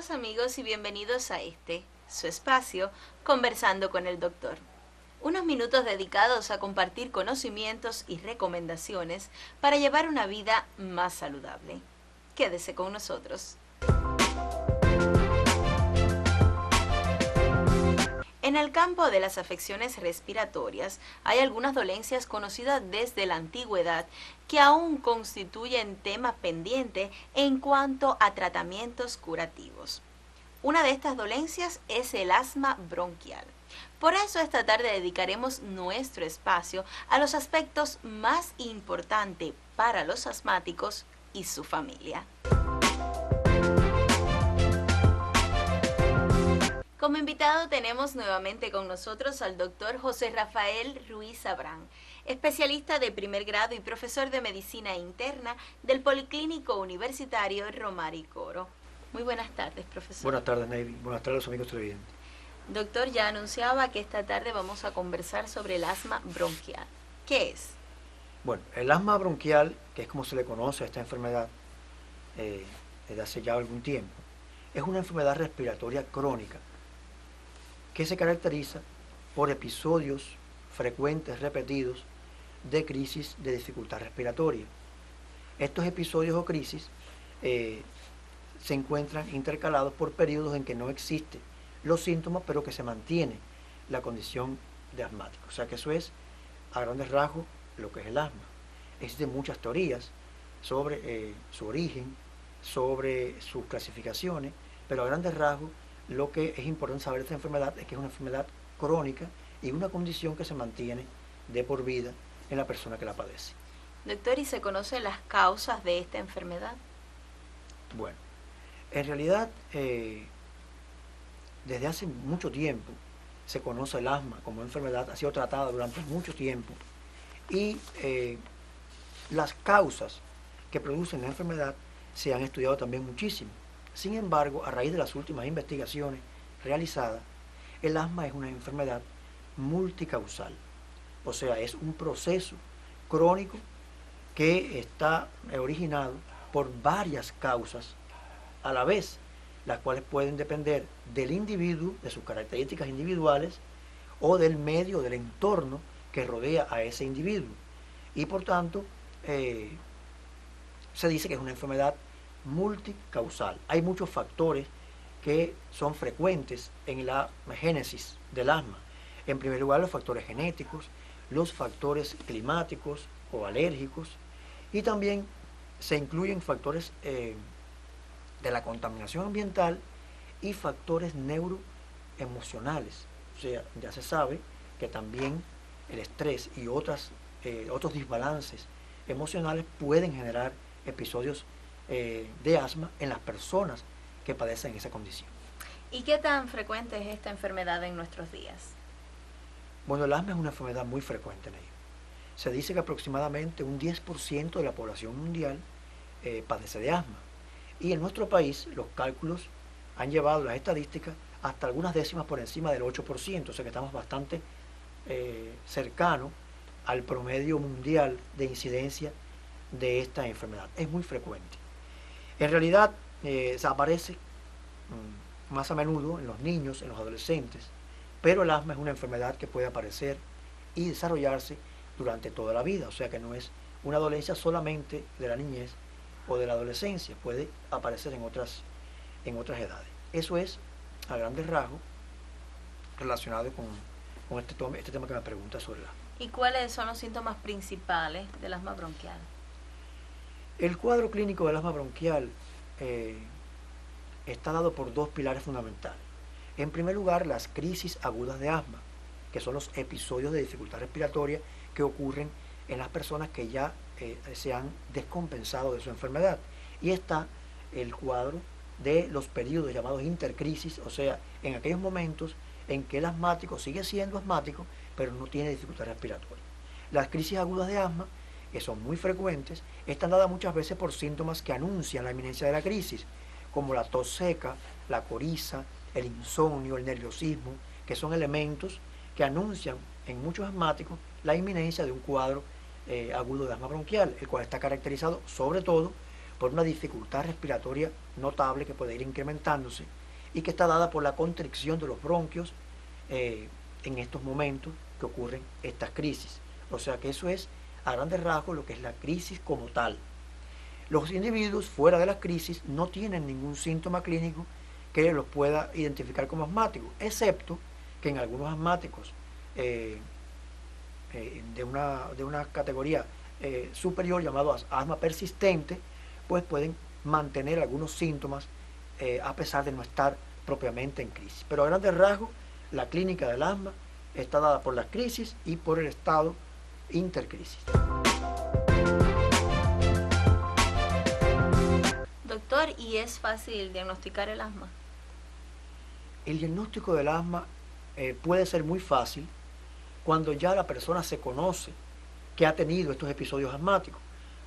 Saludos amigos y bienvenidos a su espacio, Conversando con el Doctor. Unos minutos dedicados a compartir conocimientos y recomendaciones para llevar una vida más saludable. Quédese con nosotros. En el campo de las afecciones respiratorias hay algunas dolencias conocidas desde la antigüedad que aún constituyen tema pendiente en cuanto a tratamientos curativos. Una de estas dolencias es el asma bronquial. Por eso esta tarde dedicaremos nuestro espacio a los aspectos más importantes para los asmáticos y su familia. Como invitado tenemos nuevamente con nosotros al doctor José Rafael Ruiz Abrán, especialista de primer grado y profesor de medicina interna del Policlínico Universitario Romari Coro. Muy buenas tardes, profesor. Buenas tardes, Navy. Buenas tardes, los amigos televidentes. Doctor, ya anunciaba que esta tarde vamos a conversar sobre el asma bronquial. ¿Qué es? Bueno, el asma bronquial, que es como se le conoce a esta enfermedad desde hace ya algún tiempo, es una enfermedad respiratoria crónica que se caracteriza por episodios frecuentes, repetidos, de crisis de dificultad respiratoria. Estos episodios o crisis se encuentran intercalados por periodos en que no existen los síntomas, pero que se mantiene la condición de asmático. O sea que eso es, a grandes rasgos, lo que es el asma. Existen muchas teorías sobre su origen, sobre sus clasificaciones, pero a grandes rasgos lo que es importante saber de esta enfermedad es que es una enfermedad crónica y una condición que se mantiene de por vida en la persona que la padece. Doctor, ¿y se conocen las causas de esta enfermedad? Bueno, en realidad, desde hace mucho tiempo se conoce el asma como enfermedad, ha sido tratada durante mucho tiempo y las causas que producen la enfermedad se han estudiado también muchísimo. Sin embargo, a raíz de las últimas investigaciones realizadas, el asma es una enfermedad multicausal, o sea, es un proceso crónico que está originado por varias causas a la vez, las cuales pueden depender del individuo, de sus características individuales, o del medio, del entorno que rodea a ese individuo. Y por tanto, se dice que es una enfermedad multicausal. Hay muchos factores que son frecuentes en la génesis del asma. En primer lugar, los factores genéticos, los factores climáticos o alérgicos, y también se incluyen factores de la contaminación ambiental y factores neuroemocionales. O sea, ya se sabe que también el estrés y otros desbalances emocionales pueden generar episodios de asma en las personas que padecen esa condición. ¿Y qué tan frecuente es esta enfermedad en nuestros días? Bueno, el asma es una enfermedad muy frecuente en ello. Se dice que aproximadamente un 10% de la población mundial padece de asma. Y en nuestro país los cálculos han llevado las estadísticas hasta algunas décimas por encima del 8%, o sea que estamos bastante cercanos al promedio mundial de incidencia de esta enfermedad. Es muy frecuente. En realidad se aparece más a menudo en los niños, en los adolescentes, pero el asma es una enfermedad que puede aparecer y desarrollarse durante toda la vida, o sea que no es una dolencia solamente de la niñez o de la adolescencia, puede aparecer en otras edades. Eso es, a grandes rasgos, relacionado con este tema que me pregunta sobre el asma. ¿Y cuáles son los síntomas principales del asma bronquial? El cuadro clínico del asma bronquial está dado por dos pilares fundamentales. En primer lugar, las crisis agudas de asma, que son los episodios de dificultad respiratoria que ocurren en las personas que ya se han descompensado de su enfermedad. Y está el cuadro de los periodos llamados intercrisis, o sea, en aquellos momentos en que el asmático sigue siendo asmático, pero no tiene dificultad respiratoria. Las crisis agudas de asma, que son muy frecuentes, están dadas muchas veces por síntomas que anuncian la inminencia de la crisis, como la tos seca, la coriza, el insomnio, el nerviosismo, que son elementos que anuncian en muchos asmáticos la inminencia de un cuadro agudo de asma bronquial, el cual está caracterizado sobre todo por una dificultad respiratoria notable que puede ir incrementándose y que está dada por la constricción de los bronquios en estos momentos que ocurren estas crisis. O sea que eso es, a grandes rasgos, lo que es la crisis como tal. Los individuos fuera de las crisis no tienen ningún síntoma clínico que los pueda identificar como asmáticos, excepto que en algunos asmáticos de una categoría superior llamado asma persistente, pues pueden mantener algunos síntomas a pesar de no estar propiamente en crisis. Pero a grandes rasgos, la clínica del asma está dada por las crisis y por el estado intercrisis. Doctor, ¿y es fácil diagnosticar el asma? El diagnóstico del asma puede ser muy fácil cuando ya la persona se conoce que ha tenido estos episodios asmáticos.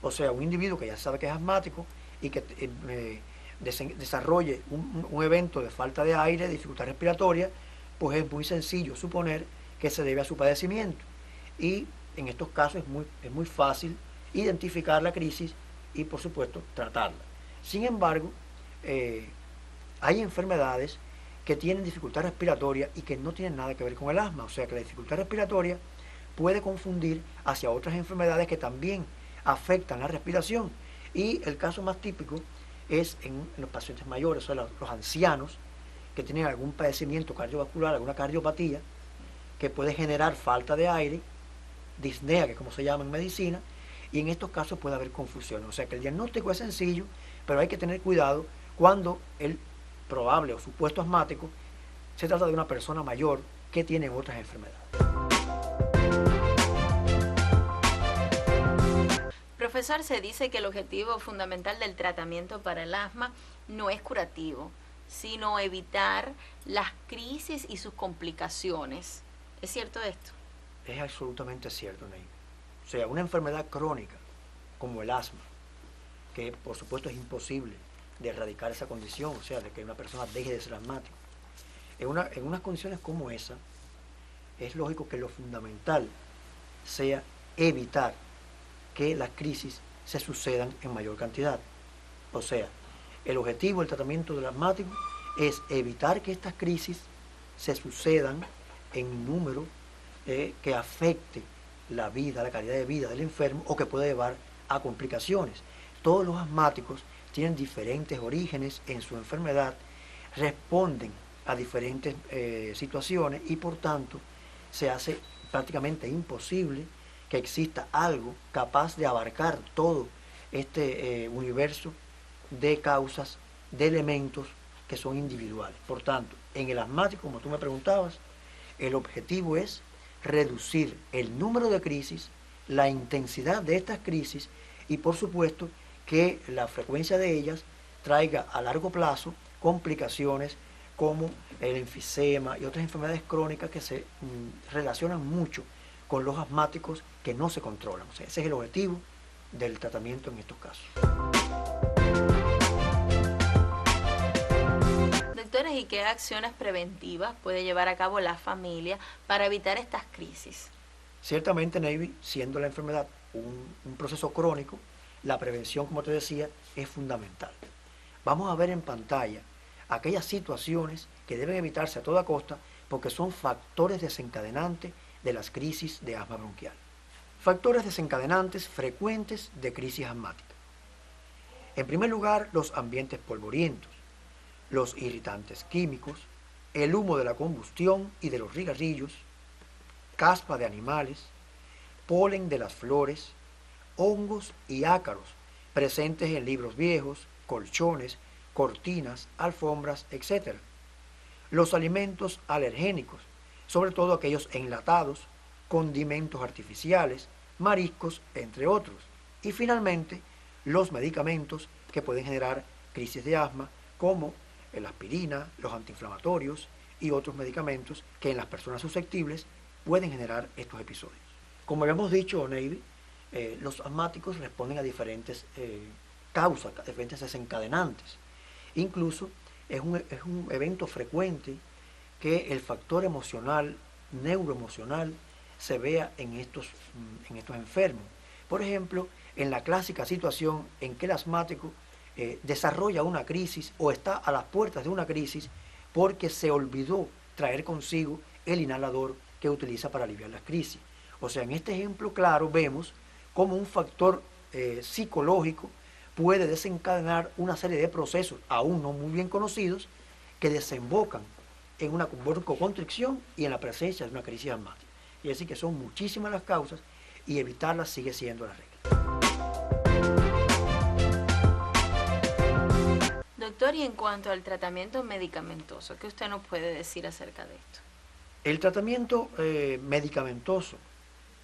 O sea, un individuo que ya sabe que es asmático y que desarrolle un evento de falta de aire, dificultad respiratoria, pues es muy sencillo suponer que se debe a su padecimiento. Y en estos casos es muy fácil identificar la crisis y, por supuesto, tratarla. Sin embargo, hay enfermedades que tienen dificultad respiratoria y que no tienen nada que ver con el asma. O sea que la dificultad respiratoria puede confundir hacia otras enfermedades que también afectan la respiración. Y el caso más típico es en los pacientes mayores, o sea, los ancianos que tienen algún padecimiento cardiovascular, alguna cardiopatía, que puede generar falta de aire, disnea, que es como se llama en medicina, y en estos casos puede haber confusión. O sea que el diagnóstico es sencillo, pero hay que tener cuidado cuando el probable o supuesto asmático se trata de una persona mayor que tiene otras enfermedades. Profesor, se dice que el objetivo fundamental del tratamiento para el asma no es curativo, sino evitar las crisis y sus complicaciones. ¿Es cierto esto? Es absolutamente cierto, Ney. O sea, una enfermedad crónica como el asma, que por supuesto es imposible de erradicar esa condición, o sea, de que una persona deje de ser asmática. En unas condiciones como esa, es lógico que lo fundamental sea evitar que las crisis se sucedan en mayor cantidad. O sea, el objetivo del tratamiento del asmático es evitar que estas crisis se sucedan en un número que afecte la vida, la calidad de vida del enfermo o que pueda llevar a complicaciones. Todos los asmáticos tienen diferentes orígenes en su enfermedad, responden a diferentes situaciones y por tanto se hace prácticamente imposible que exista algo capaz de abarcar todo este universo de causas, de elementos que son individuales. Por tanto, en el asmático, como tú me preguntabas, el objetivo es reducir el número de crisis, la intensidad de estas crisis y por supuesto que la frecuencia de ellas traiga a largo plazo complicaciones como el enfisema y otras enfermedades crónicas que se relacionan mucho con los asmáticos que no se controlan. O sea, ese es el objetivo del tratamiento en estos casos. Doctores, ¿y qué acciones preventivas puede llevar a cabo la familia para evitar estas crisis? Ciertamente, Navy, siendo la enfermedad un proceso crónico, la prevención, como te decía, es fundamental. Vamos a ver en pantalla aquellas situaciones que deben evitarse a toda costa porque son factores desencadenantes de las crisis de asma bronquial. Factores desencadenantes frecuentes de crisis asmática. En primer lugar, los ambientes polvorientos, los irritantes químicos, el humo de la combustión y de los cigarrillos, caspa de animales, polen de las flores, hongos y ácaros presentes en libros viejos, colchones, cortinas, alfombras, etc. Los alimentos alergénicos, sobre todo aquellos enlatados, condimentos artificiales, mariscos, entre otros. Y finalmente, los medicamentos que pueden generar crisis de asma, como la aspirina, los antiinflamatorios y otros medicamentos que en las personas susceptibles pueden generar estos episodios. Como habíamos dicho, Navy, los asmáticos responden a diferentes causas, a diferentes desencadenantes. Incluso es un evento frecuente que el factor emocional, neuroemocional, se vea en estos enfermos. Por ejemplo, en la clásica situación en que el asmático desarrolla una crisis o está a las puertas de una crisis porque se olvidó traer consigo el inhalador que utiliza para aliviar las crisis. O sea, en este ejemplo claro vemos cómo un factor psicológico puede desencadenar una serie de procesos aún no muy bien conocidos que desembocan en una broncoconstricción y en la presencia de una crisis asmática. Y así que son muchísimas las causas y evitarlas sigue siendo la regla. Doctor, y en cuanto al tratamiento medicamentoso, ¿qué usted nos puede decir acerca de esto? El tratamiento medicamentoso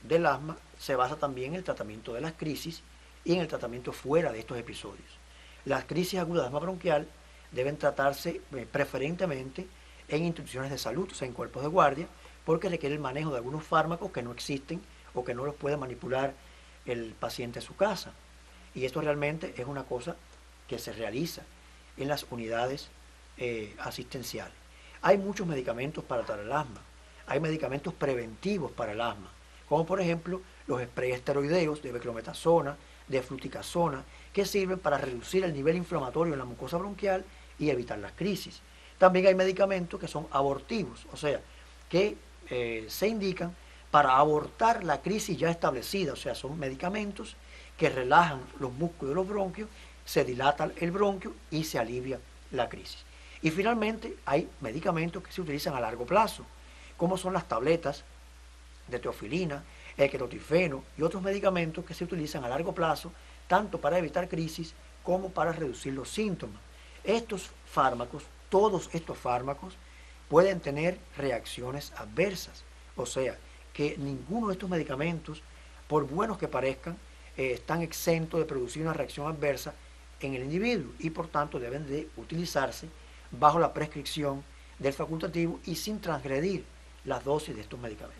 del asma se basa también en el tratamiento de las crisis y en el tratamiento fuera de estos episodios. Las crisis agudas de asma bronquial deben tratarse preferentemente en instituciones de salud, o sea, en cuerpos de guardia, porque requiere el manejo de algunos fármacos que no existen o que no los puede manipular el paciente en su casa. Y esto realmente es una cosa que se realiza en las unidades asistenciales. Hay muchos medicamentos para tratar el asma. Hay medicamentos preventivos para el asma, como por ejemplo los sprays esteroideos de beclometasona, de fluticasona, que sirven para reducir el nivel inflamatorio en la mucosa bronquial y evitar las crisis. También hay medicamentos que son abortivos, o sea, que se indican para abortar la crisis ya establecida, o sea, son medicamentos que relajan los músculos de los bronquios, se dilata el bronquio y se alivia la crisis. Y finalmente hay medicamentos que se utilizan a largo plazo, como son las tabletas de teofilina, el ketotifeno y otros medicamentos que se utilizan a largo plazo, tanto para evitar crisis como para reducir los síntomas. Estos fármacos, todos estos fármacos, pueden tener reacciones adversas, o sea, que ninguno de estos medicamentos, por buenos que parezcan, están exentos de producir una reacción adversa en el individuo y por tanto deben de utilizarse bajo la prescripción del facultativo y sin transgredir las dosis de estos medicamentos.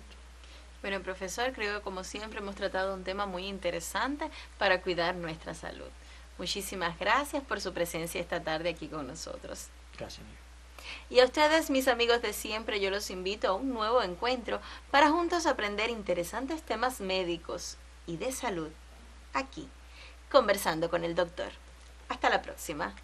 Bueno, profesor, creo que como siempre hemos tratado un tema muy interesante para cuidar nuestra salud. Muchísimas gracias por su presencia esta tarde aquí con nosotros. Gracias, amigo. Y a ustedes, mis amigos de siempre, yo los invito a un nuevo encuentro para juntos aprender interesantes temas médicos y de salud aquí, conversando con el doctor. Hasta la próxima.